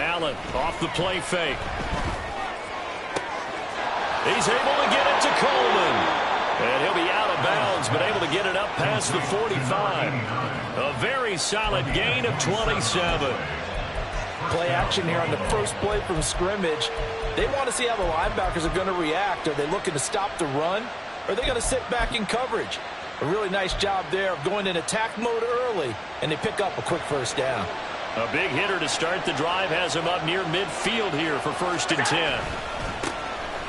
Allen off the play fake. He's able to get it to Coleman. And he'll be out of bounds, but able to get it up past the 45. A very solid gain of 27. Play action here on the first play from scrimmage. They want to see how the linebackers are going to react. Are they looking to stop the run? Or are they going to sit back in coverage? A really nice job there of going in attack mode early, and they pick up a quick first down. A big hitter to start the drive has him up near midfield here for 1st and 10.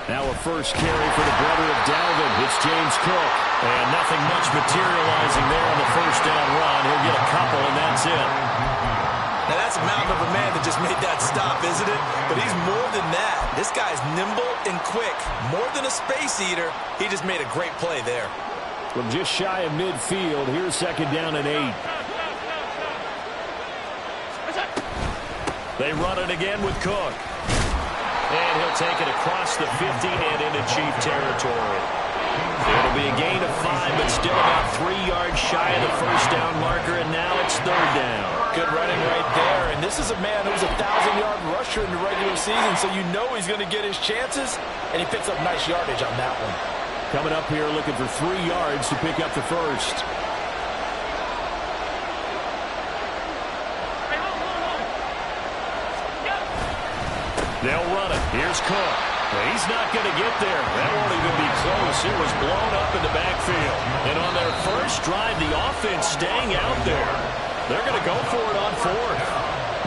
Now a first carry for the brother of Dalvin. It's James Cook. And nothing much materializing there on the first down run. He'll get a couple, and that's it. Now that's a mountain of a man that just made that stop, isn't it? But he's more than that. This guy's nimble and quick. More than a space eater. He just made a great play there. From just shy of midfield, here's 2nd down and 8. They run it again with Cook. And he'll take it across the 50 and into Chief territory. It'll be a gain of 5, but still about 3 yards shy of the first down marker, and now it's 3rd down. Good running right there, and this is a man who's a 1,000-yard rusher in the regular season, so you know he's going to get his chances, and he picks up nice yardage on that one. Coming up here looking for 3 yards to pick up the first. They'll run it. Here's Cook. He's not going to get there. That won't even be close. It was blown up in the backfield. And on their first drive, the offense staying out there. They're going to go for it on 4th.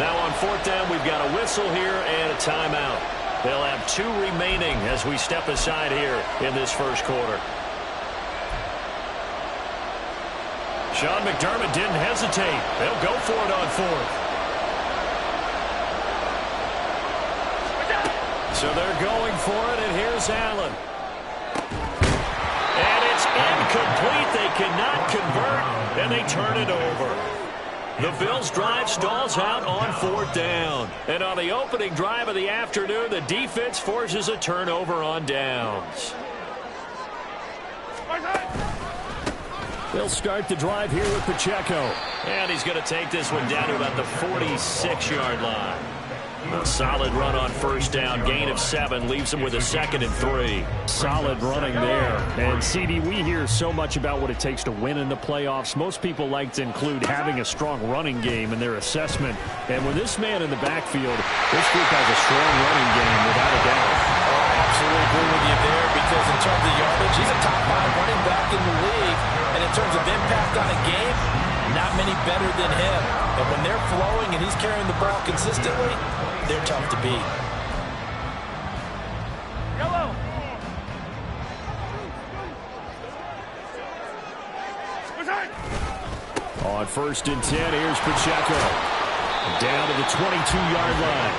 Now on 4th down, we've got a whistle here and a timeout. They'll have 2 remaining as we step aside here in this first quarter. Sean McDermott didn't hesitate. They'll go for it on 4th. So they're going for it, and here's Allen. And it's incomplete. They cannot convert, and they turn it over. The Bills' drive stalls out on 4th down. And on the opening drive of the afternoon, the defense forces a turnover on downs. They'll start the drive here with Pacheco. And he's going to take this one down to about the 46-yard line. A solid run on 1st down, gain of 7, leaves him with a 2nd and 3. Solid running there. And, CD, we hear so much about what it takes to win in the playoffs. Most people like to include having a strong running game in their assessment. And when this man in the backfield, this group has a strong running game, without a doubt. I absolutely agree with you there, because in terms of yardage, he's a top 5 running back in the league. And in terms of impact on a game, not many better than him. And when they're flowing and he's carrying the ball consistently, they're tough to beat. Yellow. On 1st and 10, here's Pacheco. Down to the 22-yard line.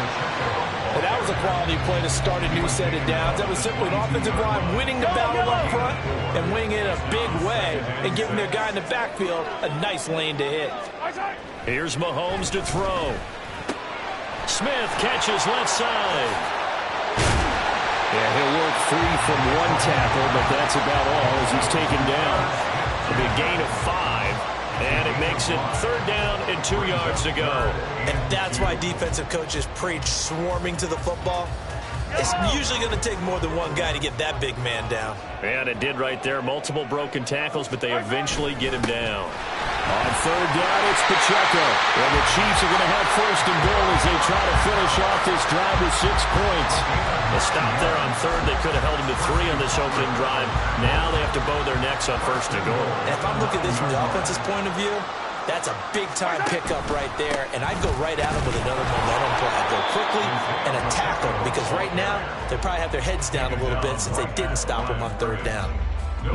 And that was a quality play to start a new set of downs. That was simply an offensive line winning the battle up front and winning it in a big way and giving their guy in the backfield a nice lane to hit. Here's Mahomes to throw. Smith catches left side. Yeah, he'll work free from 1 tackle, but that's about all as he's taken down. It'll be a gain of 5. And it makes it 3rd down and 2 yards to go. And that's why defensive coaches preach swarming to the football. It's usually going to take more than one guy to get that big man down. And it did right there. Multiple broken tackles, but they eventually get him down. On 3rd down, it's Pacheco. And the Chiefs are going to have 1st and goal as they try to finish off this drive with 6 points. A stop there on 3rd. They could have held him to 3 on this opening drive. Now they have to bow their necks on 1st and goal. And if I'm looking at this from the offense's point of view, that's a big-time pickup right there, and I'd go right at him with another momentum play. I'd go quickly and attack them, because right now they probably have their heads down a little bit since they didn't stop him on 3rd down.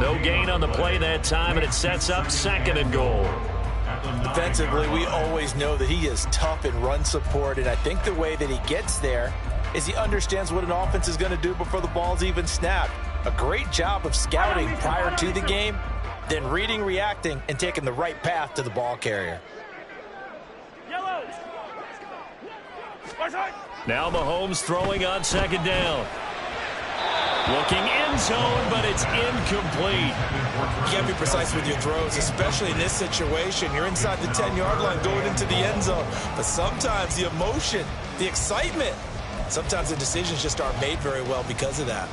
No gain on the play that time, and it sets up 2nd and goal. Defensively, we always know that he is tough in run support, and I think the way that he gets there is he understands what an offense is going to do before the ball's even snapped. A great job of scouting prior to the game, then reading, reacting, and taking the right path to the ball carrier. Now Mahomes throwing on 2nd down. Looking end zone, but it's incomplete. You got to be precise with your throws, especially in this situation. You're inside the 10-yard line going into the end zone. But sometimes the emotion, the excitement, sometimes the decisions just aren't made very well because of that.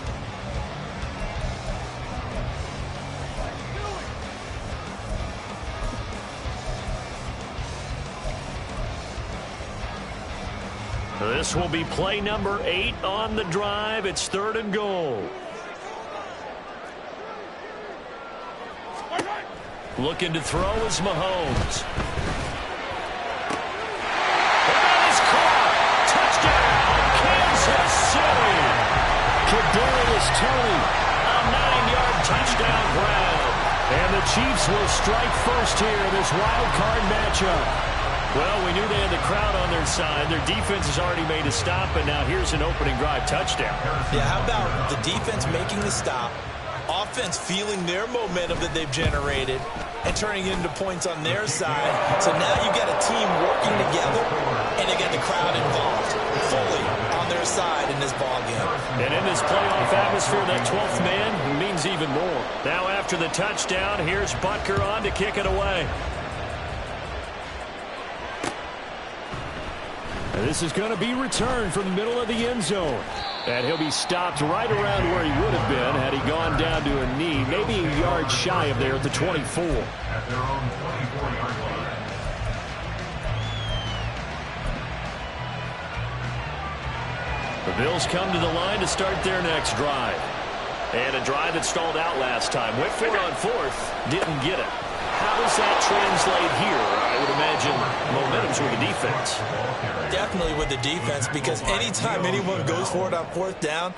This will be play number 8 on the drive. It's 3rd and goal. Looking to throw is Mahomes. That is caught. Touchdown, Kansas City. Kadarius Toney, a 9-yard touchdown grab. And the Chiefs will strike first here in this wild card matchup. Well, we knew they had the crowd on their side. Their defense has already made a stop, and now here's an opening drive touchdown. Yeah, how about the defense making the stop, offense feeling their momentum that they've generated, and turning it into points on their side. So now you've got a team working together, and they got the crowd involved fully on their side in this ballgame. And in this playoff atmosphere, that 12th man means even more. Now after the touchdown, here's Butker on to kick it away. This is going to be returned from the middle of the end zone. And he'll be stopped right around where he would have been had he gone down to a knee, maybe a yard shy of there at the 24. The Bills come to the line to start their next drive. And a drive that stalled out last time. Went for it on 4th, didn't get it. How does that translate here? I would imagine momentum's with the defense. Definitely with the defense, because anytime anyone goes for it on 4th down,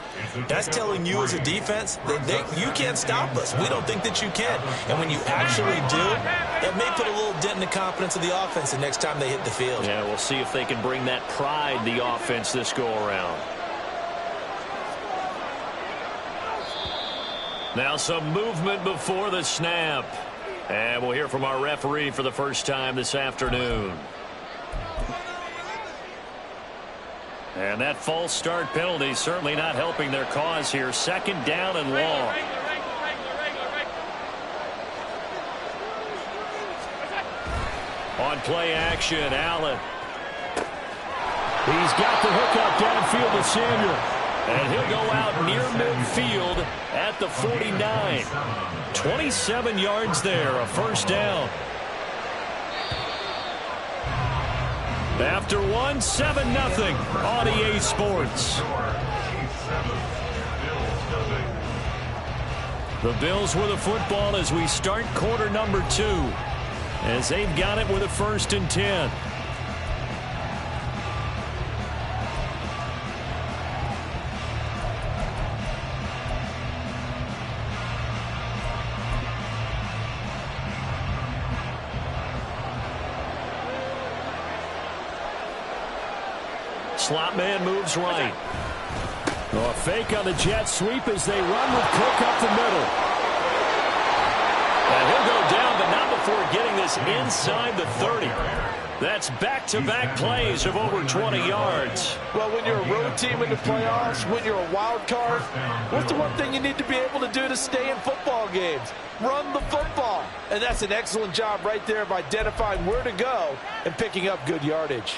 that's telling you as a defense that you can't stop us. We don't think that you can. And when you actually do, it may put a little dent in the confidence of the offense the next time they hit the field. Yeah, we'll see if they can bring that pride, the offense, this go-around. Now some movement before the snap. And we'll hear from our referee for the first time this afternoon. And that false start penalty certainly not helping their cause here. 2nd down and long. On play action, Allen. He's got the hookup downfield to Samuel. And he'll go out near midfield at the 49. 27 yards there, a 1st down. After 7-0 on EA Sports. The Bills with the football as we start quarter number 2. As they've got it with a 1st and 10. Slot man moves right. A fake on the jet sweep as they run with Cook up the middle. And he'll go down, but not before getting this inside the 30. That's back-to-back plays of over 20 yards. Well, when you're a road team in the playoffs, when you're a wild card, what's the one thing you need to be able to do to stay in football games? Run the football. And that's an excellent job right there of identifying where to go and picking up good yardage.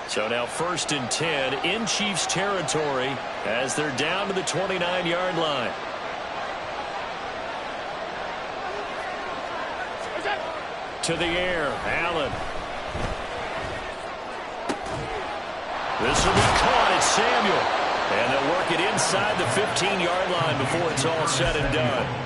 So now 1st and 10 in Chiefs territory as they're down to the 29-yard line. To the air, Allen. This will be caught at Samuel. And they'll work it inside the 15-yard line before it's all said and done.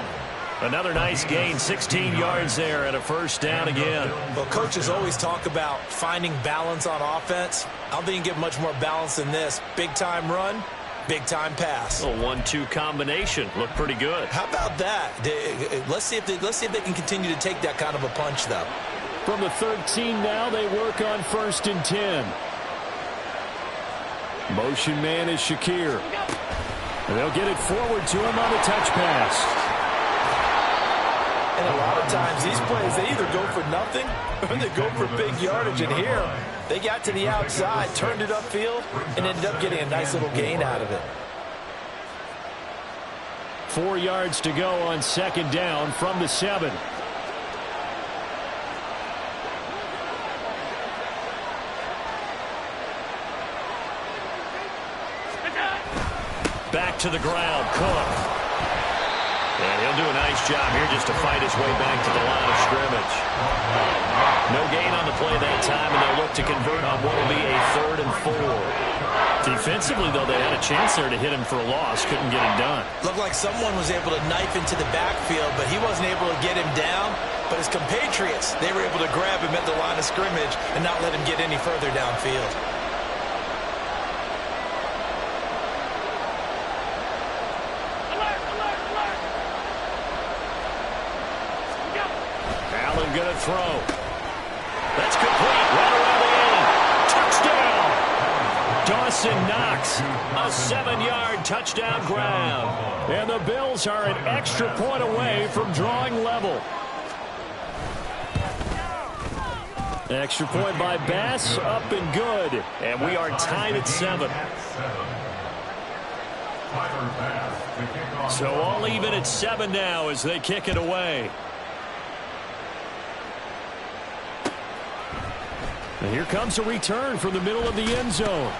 Another nice gain, 16 yards there and a 1st down again. Well, coaches always talk about finding balance on offense. I don't think you can get much more balance than this. Big-time run, big-time pass. A 1-2 combination. Looked pretty good. How about that? Let's see if they can continue to take that kind of a punch, though. From the 13 now, they work on 1st and 10. Motion man is Shakir. And they'll get it forward to him on the touch pass. And a lot of times these plays, they either go for nothing or they go for big yardage. And here, they got to the outside, turned it upfield, and ended up getting a nice little gain out of it. 4 yards to go on second down from the 7. Back to the ground, Cook. And he'll do a nice job here just to fight his way back to the line of scrimmage. No gain on the play that time, and they'll look to convert on what will be a 3rd and 4. Defensively, though, they had a chance there to hit him for a loss. Couldn't get it done. Looked like someone was able to knife into the backfield, but he wasn't able to get him down. But his compatriots, they were able to grab him at the line of scrimmage and not let him get any further downfield. Allen going to throw. That's complete. Right around the end. Touchdown. Dawson Knox. A 7-yard touchdown grab. And the Bills are an extra point away from drawing level. Extra point by Bass. Up and good. And we are tied at 7. So all even at 7 now as they kick it away. And here comes a return from the middle of the end zone.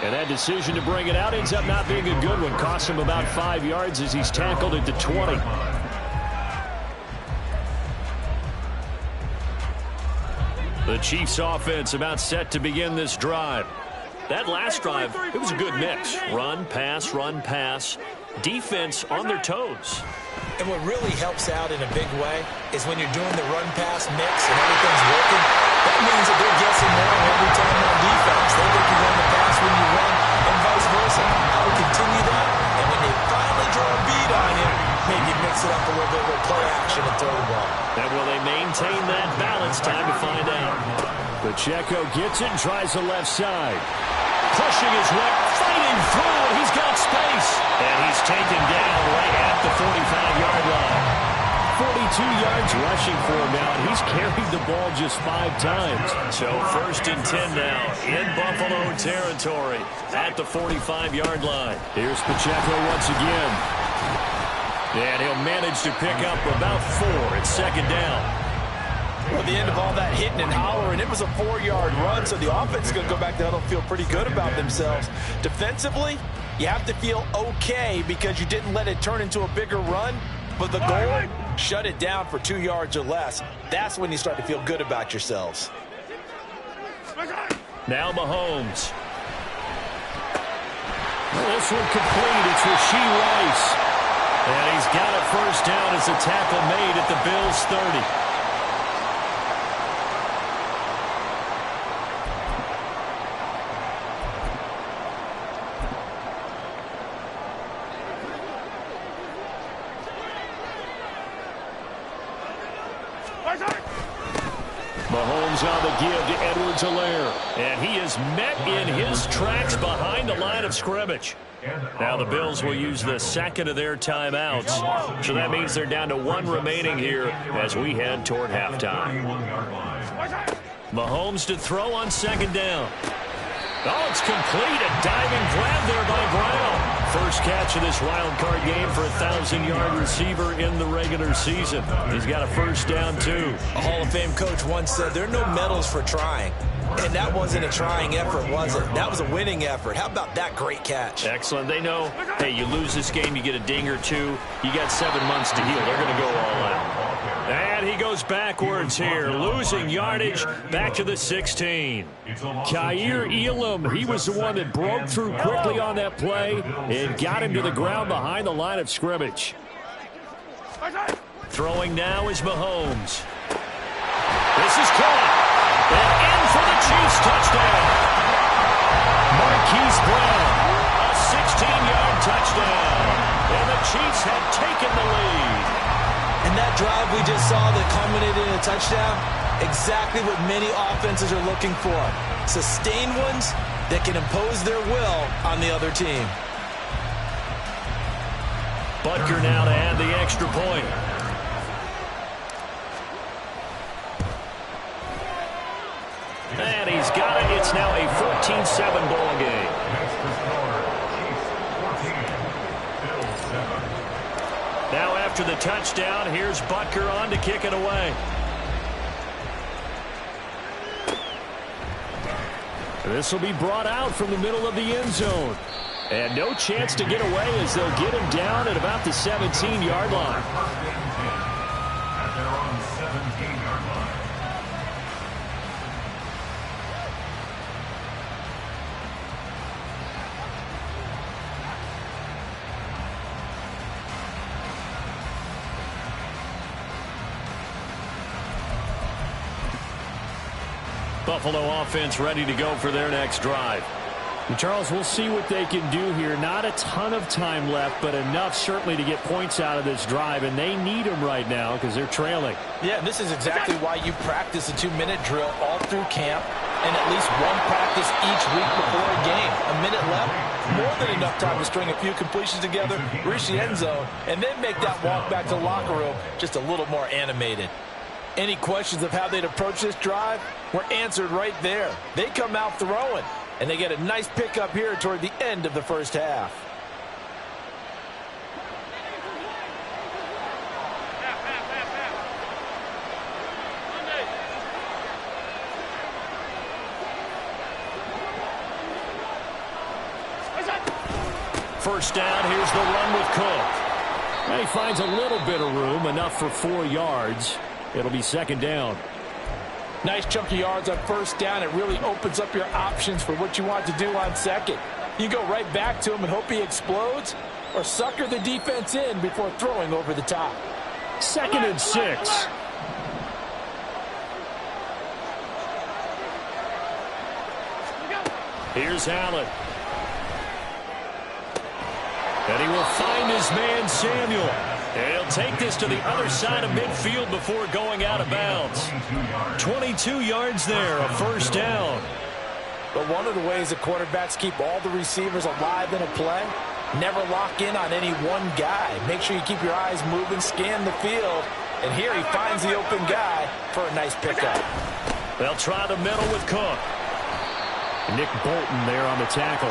And that decision to bring it out ends up not being a good one. Cost him about 5 yards as he's tackled at the 20. The Chiefs offense about set to begin this drive. That last drive, it was a good mix. Run, pass. Defense on their toes. And what really helps out in a big way is when you're doing the run-pass mix and everything's working, that means that they're guessing wrong every time on defense. They think you're going to pass when you run and vice versa. I would continue that, and when they finally draw a beat on you, maybe mix it up a little bit with play action and throw the ball. And will they maintain that balance? Time to find out. Pacheco gets it and tries the left side. Pushing his way, fighting through, and he's got space. And he's taken down right at the 45-yard line. 42 yards rushing for him now, and he's carried the ball just 5 times. So 1st and 10 now in Buffalo territory at the 45-yard line. Here's Pacheco once again. And he'll manage to pick up about 4 at 2nd down. At the end of all that hitting and hollering, it was a 4-yard run, so the offense is going to go back there and feel pretty good about themselves. Defensively, you have to feel okay because you didn't let it turn into a bigger run, but the goal, shut it down for 2 yards or less. That's when you start to feel good about yourselves. Now Mahomes. This one complete. It's Rashee Rice. And he's got a 1st down as a tackle made at the Bills' 30. Mahomes on the give to Edwards-Helaire. And he is met in his tracks behind the line of scrimmage. Now the Bills will use the 2nd of their timeouts. So that means they're down to 1 remaining here as we head toward halftime. Mahomes to throw on 2nd down. Oh, it's complete. A diving grab there by Brown. First catch of this wild card game for a 1,000-yard receiver in the regular season. He's got a 1st down, too. A Hall of Fame coach once said, there are no medals for trying. And that wasn't a trying effort, was it? That was a winning effort. How about that great catch? Excellent. They know, hey, you lose this game, you get a ding or 2. You got 7 months to heal. They're going to go all out. And he goes backwards here, losing yardage back to the 16. Kaiir Elam, he was the one that broke through quickly on that play and got him to the ground behind the line of scrimmage. Throwing now is Mahomes. This is caught. And in for the Chiefs touchdown. Marquise Brown, a 16-yard touchdown. And the Chiefs have taken the lead. And that drive we just saw that culminated in a touchdown, exactly what many offenses are looking for. Sustained ones that can impose their will on the other team. Butker now to add the extra point. And he's got it. It's now a 14-7 ball game. Now after the touchdown, here's Butker on to kick it away. This will be brought out from the middle of the end zone. And no chance to get away as they'll get him down at about the 17-yard line. At their own 17-yard line. Buffalo offense ready to go for their next drive. And Charles, we'll see what they can do here. Not a ton of time left, but enough certainly to get points out of this drive, and they need them right now because they're trailing. Yeah, this is exactly why you practice a 2-minute drill all through camp and at least one practice each week before a game. A minute left, more than enough time to string a few completions together, reach the end zone, and then make that walk back to the locker room just a little more animated. Any questions of how they'd approach this drive were answered right there. They come out throwing, and they get a nice pickup here toward the end of the first half. First down, here's the run with Cook. And he finds a little bit of room, enough for 4 yards. It'll be second down. Nice chunk of yards on first down. It really opens up your options for what you want to do on second. You go right back to him and hope he explodes, or sucker the defense in before throwing over the top. 2nd and 6. Here's Allen. And he will find his man, Samuel. And he'll take this to the other side of midfield before going out of bounds. 22 yards there, a first down. But one of the ways the quarterbacks keep all the receivers alive in a play, never lock in on any one guy. Make sure you keep your eyes moving, scan the field. And here he finds the open guy for a nice pickup. They'll try the middle with Cook. Nick Bolton there on the tackle.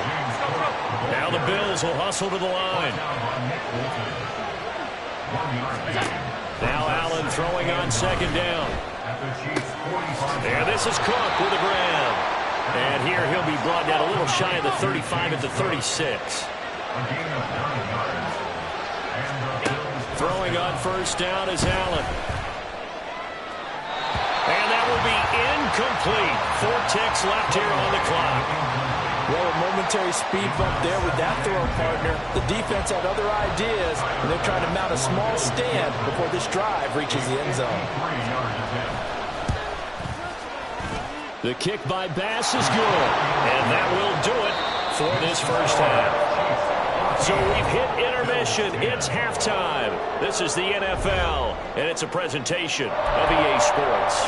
Now the Bills will hustle to the line. Now Allen throwing on second down. And this is Cook with a grab. And here he'll be brought down a little shy of the 35 at the 36. Throwing on first down is Allen. And that will be incomplete. 4 ticks left here on the clock. Well, a momentary speed bump there with that throw partner. The defense had other ideas, and they're trying to mount a small stand before this drive reaches the end zone. The kick by Bass is good. And that will do it for this first half. So we've hit intermission. It's halftime. This is the NFL, and it's a presentation of EA Sports.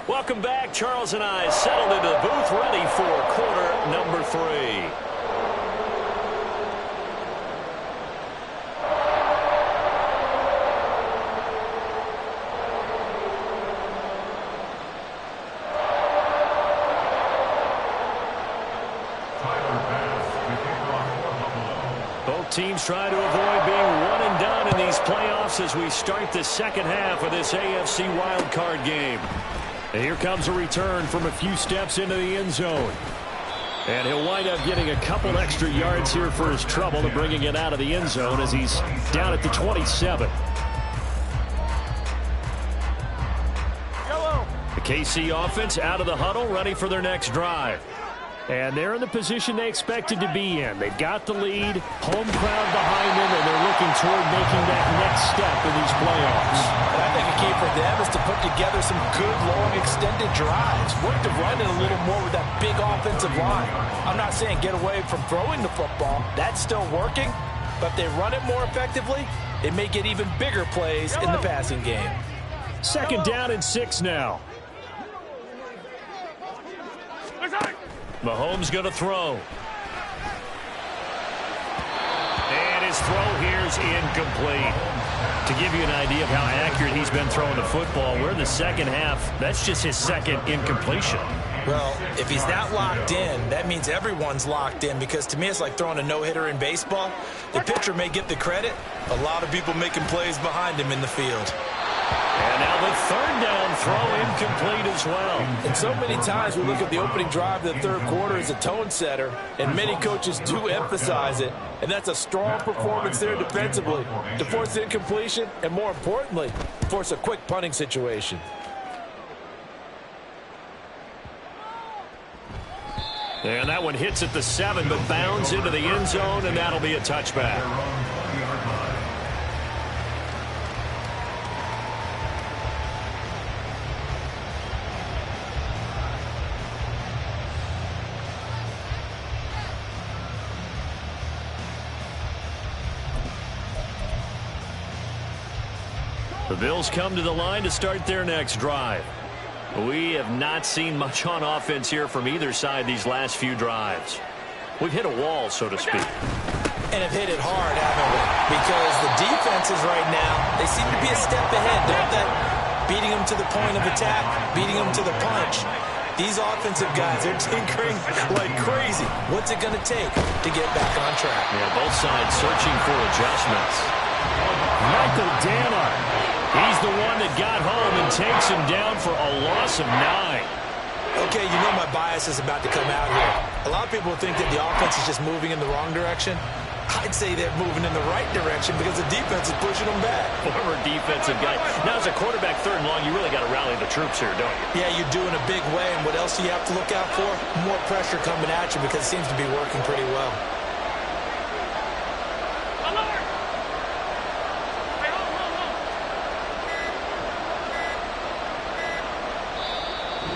Welcome back. Charles and I settled into the booth, ready for quarter number 3. Both teams try to avoid being one and done in these playoffs as we start the second half of this AFC wildcard game. And here comes a return from a few steps into the end zone. And he'll wind up getting a couple extra yards here for his trouble to bringing it out of the end zone as he's down at the 27. The KC offense out of the huddle, ready for their next drive. And they're in the position they expected to be in. They've got the lead, home crowd behind them, and they're looking toward making that next step in these playoffs. And I think a key for them is to put together some good, long, extended drives. Work to run it a little more with that big offensive line. I'm not saying get away from throwing the football. That's still working. But if they run it more effectively, It may get even bigger plays in the passing game. 2nd down and 6 now. Mahomes going to throw. And his throw here's incomplete. To give you an idea of how accurate he's been throwing the football, we're in the second half. That's just his 2nd incompletion. Well, if he's not locked in, that means everyone's locked in, because to me it's like throwing a no-hitter in baseball. The pitcher may get the credit. A lot of people making plays behind him in the field. And now the 3rd down throw incomplete as well. And so many times we look at the opening drive of the 3rd quarter as a tone setter, and many coaches do emphasize it. And that's a strong performance there defensively to force incompletion and, more importantly, force a quick punting situation. And that one hits at the 7, but bounds into the end zone, and that'll be a touchback. The Bills come to the line to start their next drive. We have not seen much on offense here from either side these last few drives. We've hit a wall, so to speak. And have hit it hard, haven't we? Because the defenses right now, they seem to be a step ahead, don't they? Beating them to the point of attack, beating them to the punch. These offensive guys, they're tinkering like crazy. What's it going to take to get back on track? Yeah, both sides searching for adjustments. Michael Dana. He's the one that got home and takes him down for a loss of 9. Okay, you know my bias is about to come out here. A lot of people think that the offense is just moving in the wrong direction. I'd say they're moving in the right direction because the defense is pushing them back. Former defensive guy. Now, as a quarterback 3rd and long, you really got to rally the troops here, don't you? Yeah, you're doing a big way, and what else do you have to look out for? More pressure coming at you because it seems to be working pretty well.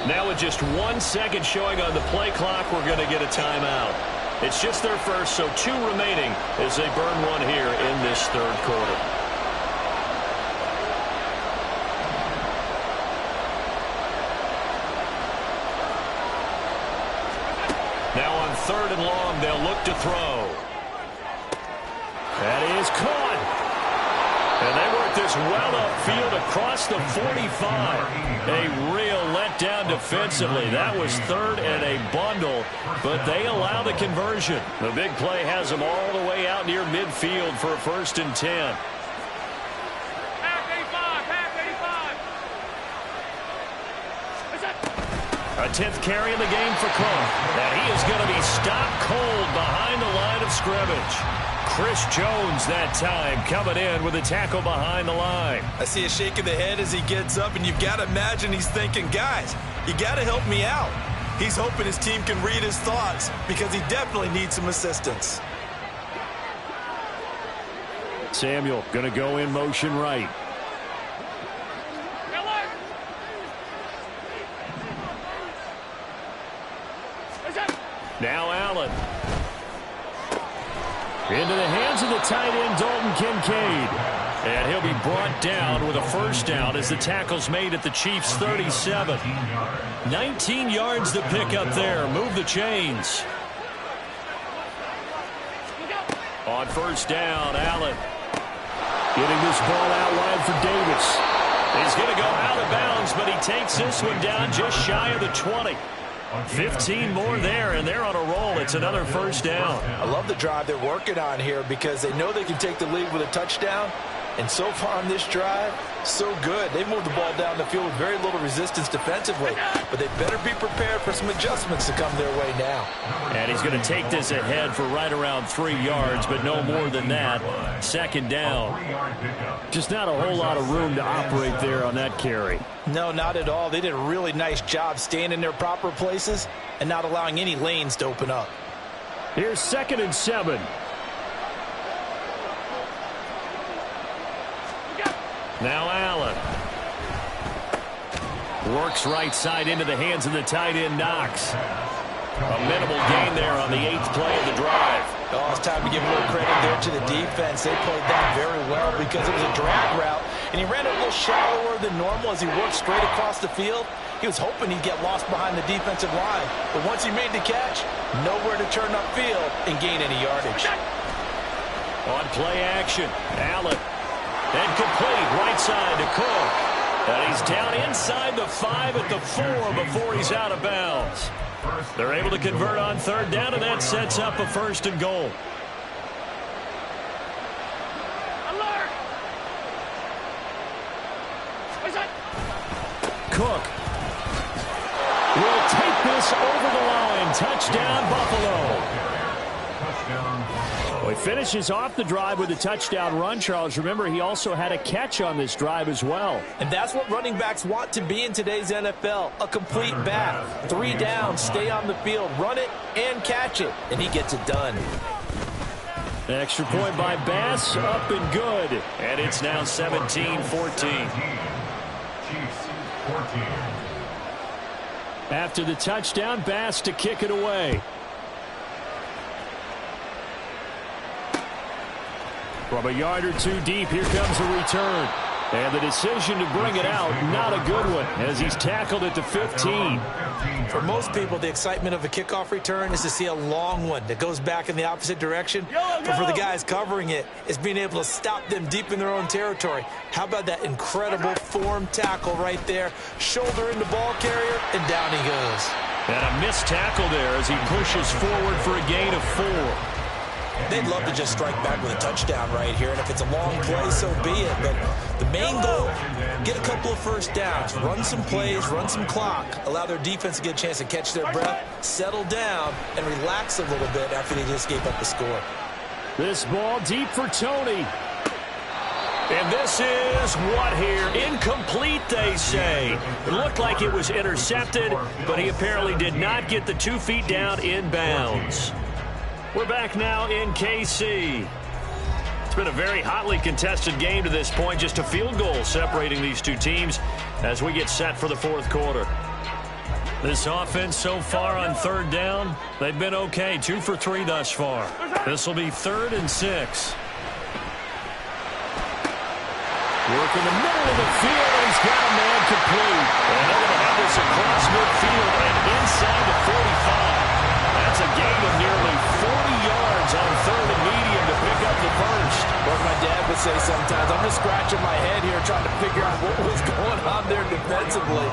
Now with just 1 second showing on the play clock, we're going to get a timeout. It's just their first, so 2 remaining as they burn one here in this 3rd quarter. Now on 3rd and long, they'll look to throw. That is caught. And they work this well upfield across the 45. A real letdown defensively. That was 3rd and a bundle, but they allow the conversion. The big play has them all the way out near midfield for a 1st and 10. A 10th carry in the game for Cook. And he is going to be stopped cold behind the line of scrimmage. Chris Jones that time coming in with a tackle behind the line. I see a shake of the head as he gets up, and you've got to imagine he's thinking, guys, you got to help me out. He's hoping his team can read his thoughts because he definitely needs some assistance. Samuel going to go in motion right. Now Allen. Into the hands of the tight end, Dalton Kincaid. And he'll be brought down with a 1st down as the tackle's made at the Chiefs' 37. 19 yards to pick up there. Move the chains. On 1st down, Allen. Getting this ball out wide for Davis. He's going to go out of bounds, but he takes this one down just shy of the 20. 15 more there, and they're on a roll. It's another 1st down. I love the drive they're working on here because they know they can take the lead with a touchdown. And so far on this drive, so good. They moved the ball down the field with very little resistance defensively. But they better be prepared for some adjustments to come their way now. And he's going to take this ahead for right around 3 yards, but no more than that. 2nd down. Just not a whole lot of room to operate there on that carry. No, not at all. They did a really nice job staying in their proper places and not allowing any lanes to open up. Here's 2nd and 7. Now Allen. Works right side into the hands of the tight end, Knox. A minimal gain there on the 8th play of the drive. Oh, it's time to give a little credit there to the defense. They played that very well because it was a drag route, and he ran it a little shallower than normal as he worked straight across the field. He was hoping he'd get lost behind the defensive line, but once he made the catch, nowhere to turn upfield and gain any yardage. On play action, Allen. And complete right side to Cook. And he's down inside the 5 at the 4 before he's out of bounds. They're able to convert on third down, and that sets up a 1st and goal. Alert! Cook will take this over the line. Touchdown, Buffalo. Well, he finishes off the drive with a touchdown run, Charles. Remember, he also had a catch on this drive as well. And that's what running backs want to be in today's NFL, a complete back. 3 down, stay on the field, run it, and catch it. And he gets it done. Extra point by Bass, up and good. And it's now 17-14. After the touchdown, Bass to kick it away. From a yard or two deep, here comes a return. And the decision to bring it out, not a good one, as he's tackled at the 15. For most people, the excitement of a kickoff return is to see a long one that goes back in the opposite direction. But for the guys covering it, it's being able to stop them deep in their own territory. How about that incredible form tackle right there? Shoulder in the ball carrier, and down he goes. And a missed tackle there as he pushes forward for a gain of 4. They'd love to just strike back with a touchdown right here, and if it's a long play, so be it. But the main goal, get a couple of first downs, run some plays, run some clock, allow their defense to get a chance to catch their breath, settle down, and relax a little bit after they just gave up the score. This ball deep for Tony. And this is what here? Incomplete, they say. It looked like it was intercepted, but he apparently did not get the 2 feet down in bounds. We're back now in KC. It's been a very hotly contested game to this point. Just a field goal separating these two teams as we get set for the 4th quarter. This offense so far on third down, they've been okay. 2 for 3 thus far. This will be 3rd and 6. Work in the middle of the field, and he's got a man complete. And they're going to have this across midfield and inside the 45. That's a gain of nearly 40 yards on 3rd and medium to pick up the 1st. What my dad would say sometimes, I'm just scratching my head here trying to figure out what was going on there defensively.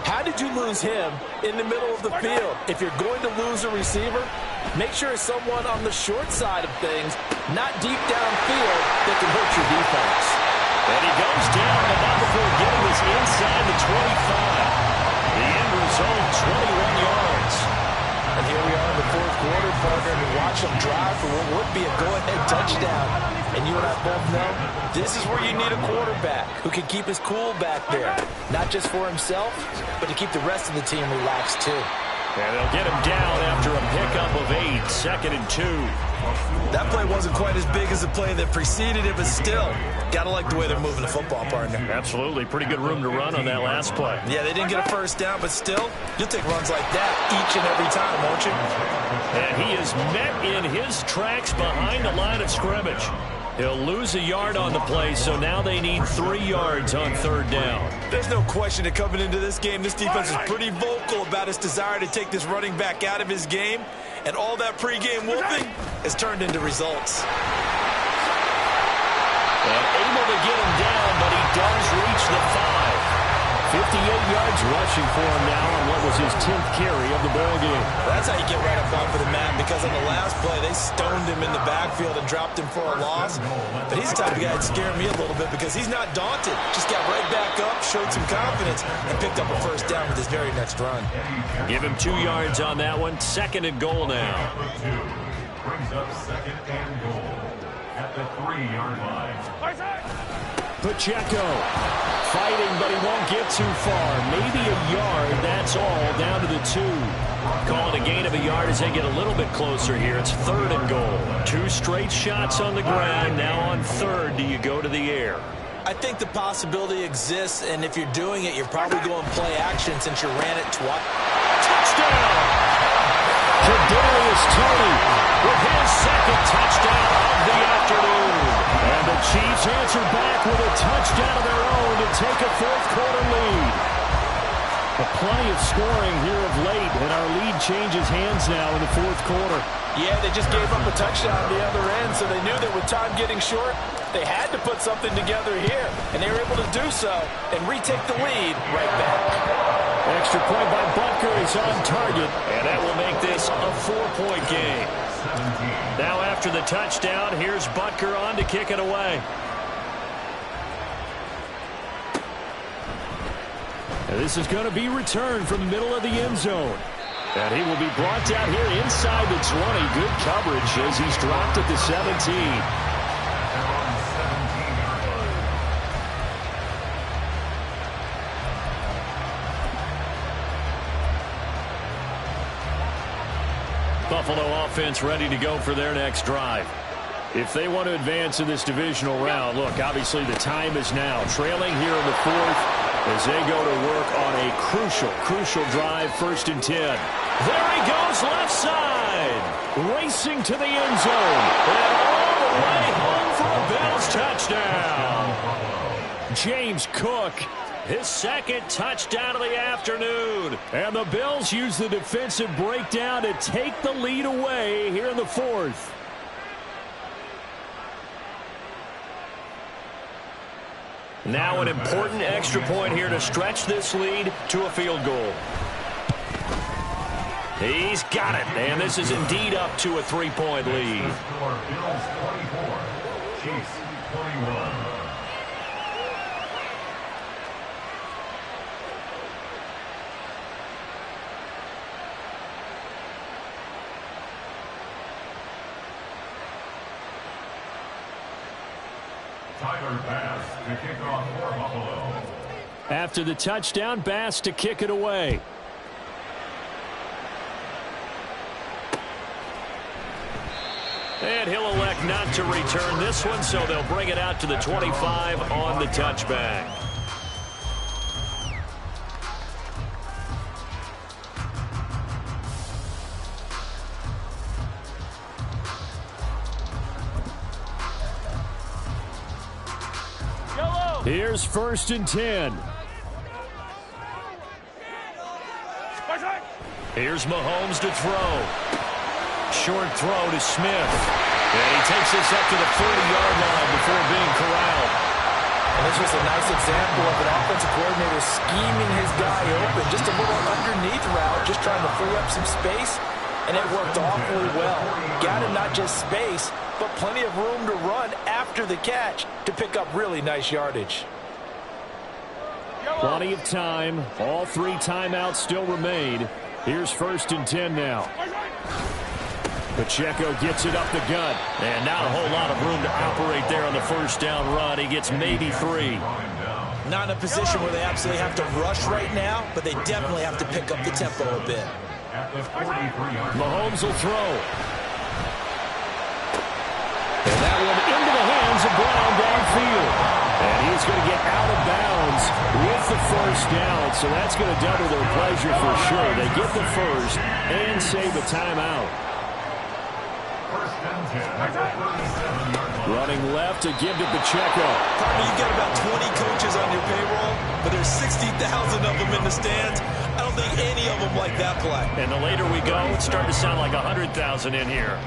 How did you lose him in the middle of the field? If you're going to lose a receiver, make sure it's someone on the short side of things, not deep downfield, that can hurt your defense. And he goes down, but not before getting this inside the 25. The end result, 21 yards. And here we are in the 4th quarter, partner, and watch them drive for what would be a go-ahead touchdown. And you and I both know this is where you need a quarterback who can keep his cool back there. Not just for himself, but to keep the rest of the team relaxed too. And they'll get him down after a pickup of 8, 2nd and 2. That play wasn't quite as big as the play that preceded it, but still, got to like the way they're moving the football, partner. Absolutely. Pretty good room to run on that last play. Yeah, they didn't get a first down, but still, you'll take runs like that each and every time, won't you? And he is met in his tracks behind the line of scrimmage. He'll lose a yard on the play, so now they need 3 yards on 3rd down. There's no question that coming into this game, this defense is pretty vocal about its desire to take this running back out of his game, and all that pregame whooping has turned into results. And able to get him down, but he does reach the 5. 58 yards rushing for him now on what was his 10th carry of the ball game. That's how you get right up off of the mat, because on the last play, they stoned him in the backfield and dropped him for a loss. But he's the type of guy that scared me a little bit because he's not daunted. Just got right back up, showed some confidence, and picked up a first down with his very next run. Give him 2 yards on that one. 2nd and goal now. Brings up 2nd and goal at the 3-yard line. Pacheco fighting, but he won't get too far. Maybe a yard, that's all, down to the 2. Calling a gain of a yard as they get a little bit closer here. It's 3rd and goal. 2 straight shots on the ground. Now on 3rd, do you go to the air? I think the possibility exists, and if you're doing it, you're probably going play action since you ran it twice. Touchdown! Kadarius Toney with his second touchdown of the afternoon. And the Chiefs answer back with a touchdown of their own to take a fourth-quarter lead. Plenty of scoring here of late, and our lead changes hands now in the fourth quarter. Yeah, they just gave up a touchdown on the other end, so they knew that with time getting short, they had to put something together here, and they were able to do so and retake the lead right back. Extra point by Butker is on target, and that will make this a 4-point game. Now after the touchdown, here's Butker on to kick it away. And this is going to be returned from the middle of the end zone. And he will be brought down here inside the 20. Good coverage as he's dropped at the 17. Buffalo offense ready to go for their next drive. If they want to advance in this divisional round, look, obviously the time is now. Trailing here in the fourth as they go to work on a crucial drive, 1st and 10. There he goes, left side. Racing to the end zone. And all the way home for a Bills touchdown. James Cook, his second touchdown of the afternoon. And the Bills use the defensive breakdown to take the lead away here in the fourth. Now an important extra point here to stretch this lead to a field goal. He's got it, and this is indeed up to a 3-point lead. Bills 24, Chiefs 21. Tyler Bass to kick off for Buffalo. After the touchdown, Bass to kick it away. And he'll elect not to return this one, so they'll bring it out to the 25 on the touchback. Here's 1st and 10. Here's Mahomes to throw. Short throw to Smith. And he takes this up to the 40-yard line before being corralled. And this was a nice example of an offensive coordinator scheming his guy open. Just a little underneath route, just trying to free up some space. And it worked awfully well. Got him not just space, but plenty of room to run after the catch to pick up really nice yardage. Plenty of time. All 3 timeouts still remain. Here's 1st and 10 now. Pacheco gets it up the gut. And not a whole lot of room to operate there on the first down run. He gets maybe 3. Not in a position where they absolutely have to rush right now, but they definitely have to pick up the tempo a bit. Mahomes will throw. And that one into the hands of Brown downfield. And he's going to get out of bounds with the first down. So that's going to double their pleasure for sure. They get the first and save a timeout. Running left to give to Pacheco. Partner, you've got about 20 coaches on your payroll, but there's 60,000 of them in the stands. I don't think any of them like that play. And the later we go, it's starting to sound like 100,000 in here.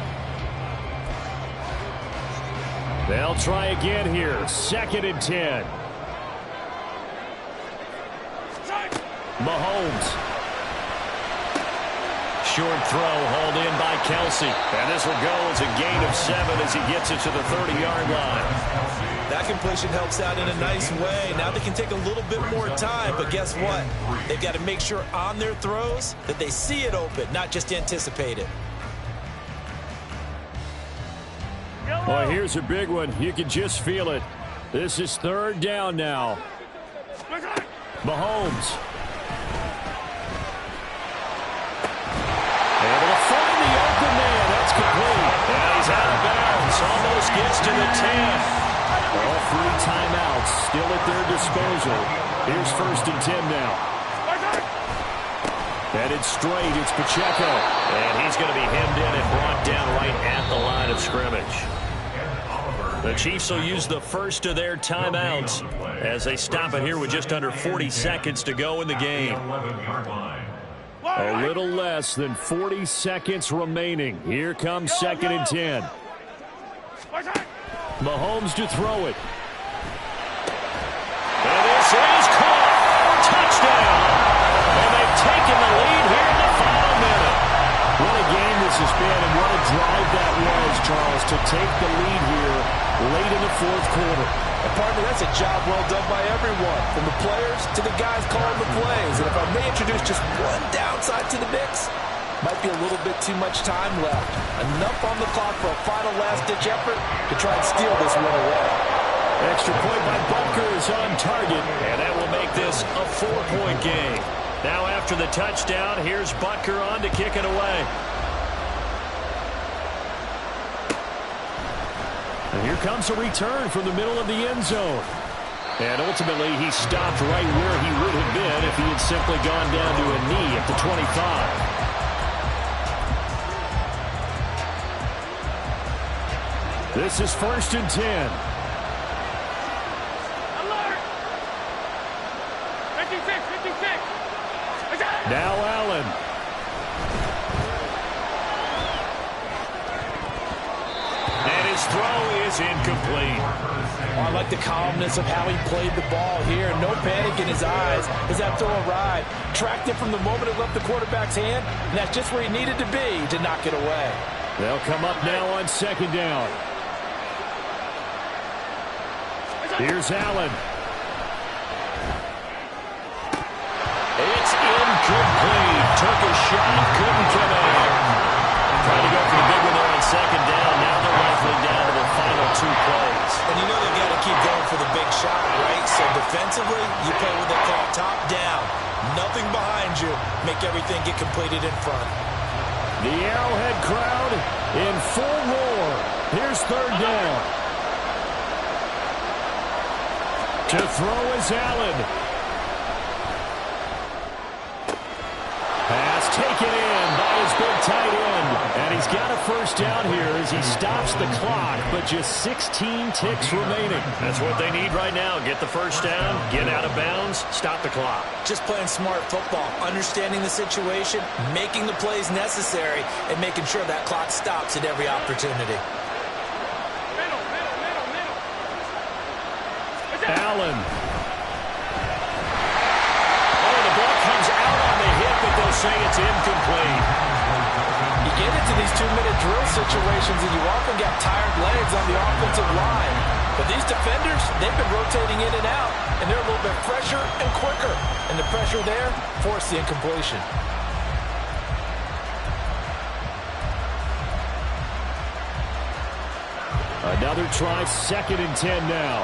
They'll try again here. 2nd and 10. Mahomes. Short throw hauled in by Kelsey. And this will go as a gain of 7 as he gets it to the 30-yard line. That completion helps out in a nice way. Now they can take a little bit more time, but guess what? They've got to make sure on their throws that they see it open, not just anticipate it. Well, here's a big one. You can just feel it. This is 3rd down now. Mahomes. Able to find the open man. That's complete. And he's out of bounds. Almost gets to the 10. All 3 timeouts still at their disposal. Here's 1st and 10 now. Headed straight, it's Pacheco. And he's going to be hemmed in and brought down right at the line of scrimmage. The Chiefs will use the first of their timeouts as they stop it here with just under 40 seconds to go in the game. A little less than 40 seconds remaining. Here comes 2nd and 10. Mahomes to throw it. And this is caught. Touchdown. And they've taken the lead here in the final minute. What a game this has been, and what a drive that was, Charles, to take the lead here late in the 4th quarter. And partner, that's a job well done by everyone, from the players to the guys calling the plays. And if I may introduce just one downside to the mix, might be a little bit too much time left. Enough on the clock for a final last-ditch effort to try and steal this one away. Extra point by Butker is on target. And that will make this a 4-point game. Now after the touchdown, here's Butker on to kick it away. And here comes a return from the middle of the end zone. And ultimately, he stopped right where he would have been if he had simply gone down to a knee at the 25. This is 1st and 10. Alert! 56, 56. Now Allen. And his throw is incomplete. I like the calmness of how he played the ball here. No panic in his eyes as that throw arrived. Tracked it from the moment it left the quarterback's hand, and that's just where he needed to be to knock it away. They'll come up now on 2nd down. Here's Allen. It's incomplete. Took a shot, couldn't come in. Trying to go for the big one there on 2nd down. Now they're likely down to the final 2 plays. And you know they've got to keep going for the big shot, right? So defensively, you play what they call top down. Nothing behind you. Make everything get completed in front. The Arrowhead crowd in full roar. Here's 3rd down. To throw is Allen. Pass taken in by his big tight end. And he's got a 1st down here as he stops the clock, but just 16 ticks remaining. That's what they need right now. Get the 1st down, get out of bounds, stop the clock. Just playing smart football, understanding the situation, making the plays necessary, and making sure that clock stops at every opportunity. Allen. Oh, the ball comes out on the hit, but they'll say it's incomplete. You get into these 2-minute drill situations, and you often got tired legs on the offensive line. But these defenders, they've been rotating in and out, and they're a little bit fresher and quicker. And the pressure there forced the incompletion. Another try, 2nd and 10 now.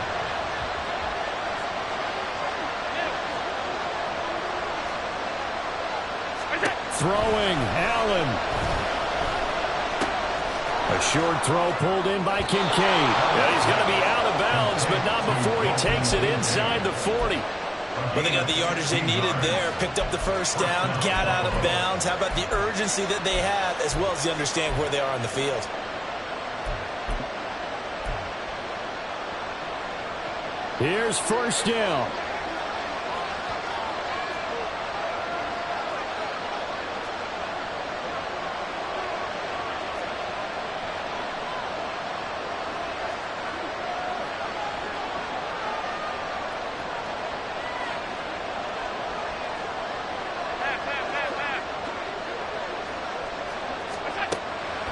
Throwing, Allen. A short throw pulled in by Kincaid. Yeah, he's going to be out of bounds, but not before he takes it inside the 40. Well, they got the yardage they needed there. Picked up the 1st down, got out of bounds. How about the urgency that they have, as well as the understanding where they are on the field? Here's 1st down.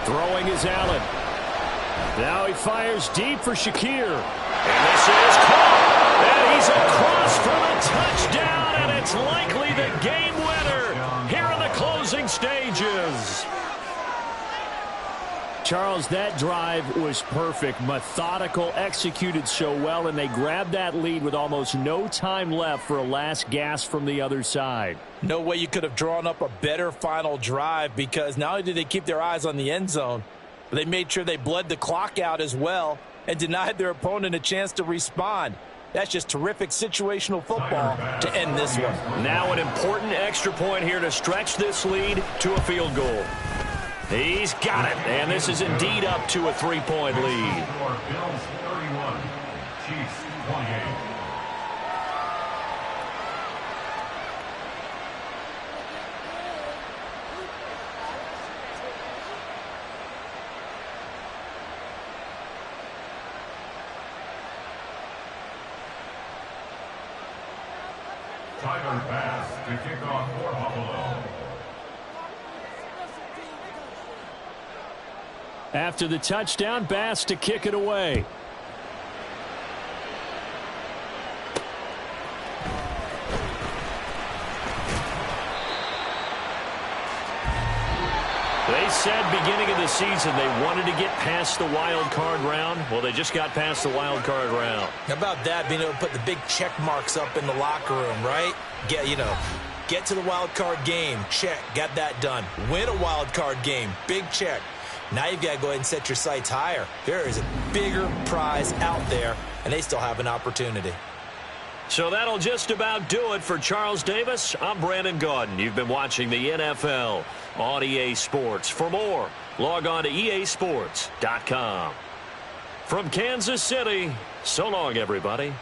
Throwing is Allen. Now he fires deep for Shakir. And this is caught. And he's across for the touchdown, and it's likely the game winner here in the closing stages. Charles, that drive was perfect, methodical, executed so well, and they grabbed that lead with almost no time left for a last gasp from the other side. No way you could have drawn up a better final drive, because not only did they keep their eyes on the end zone, but they made sure they bled the clock out as well and denied their opponent a chance to respond. That's just terrific situational football to end this one. Now an important extra point here to stretch this lead to a field goal. He's got it, and this is indeed up to a 3-point lead. Bills 31, Chiefs 28. Tyler Bass to kick off for Buffalo. After the touchdown, Bass to kick it away. They said beginning of the season they wanted to get past the wild card round. Well, they just got past the wild card round. How about that, being able to put the big check marks up in the locker room, right? Get to the wild card game, check, got that done. Win a wild card game, big check. Now you've got to go ahead and set your sights higher. There is a bigger prize out there, and they still have an opportunity. So that'll just about do it for Charles Davis. I'm Brandon Gaudin. You've been watching the NFL on EA Sports. For more, log on to easports.com. From Kansas City, so long, everybody.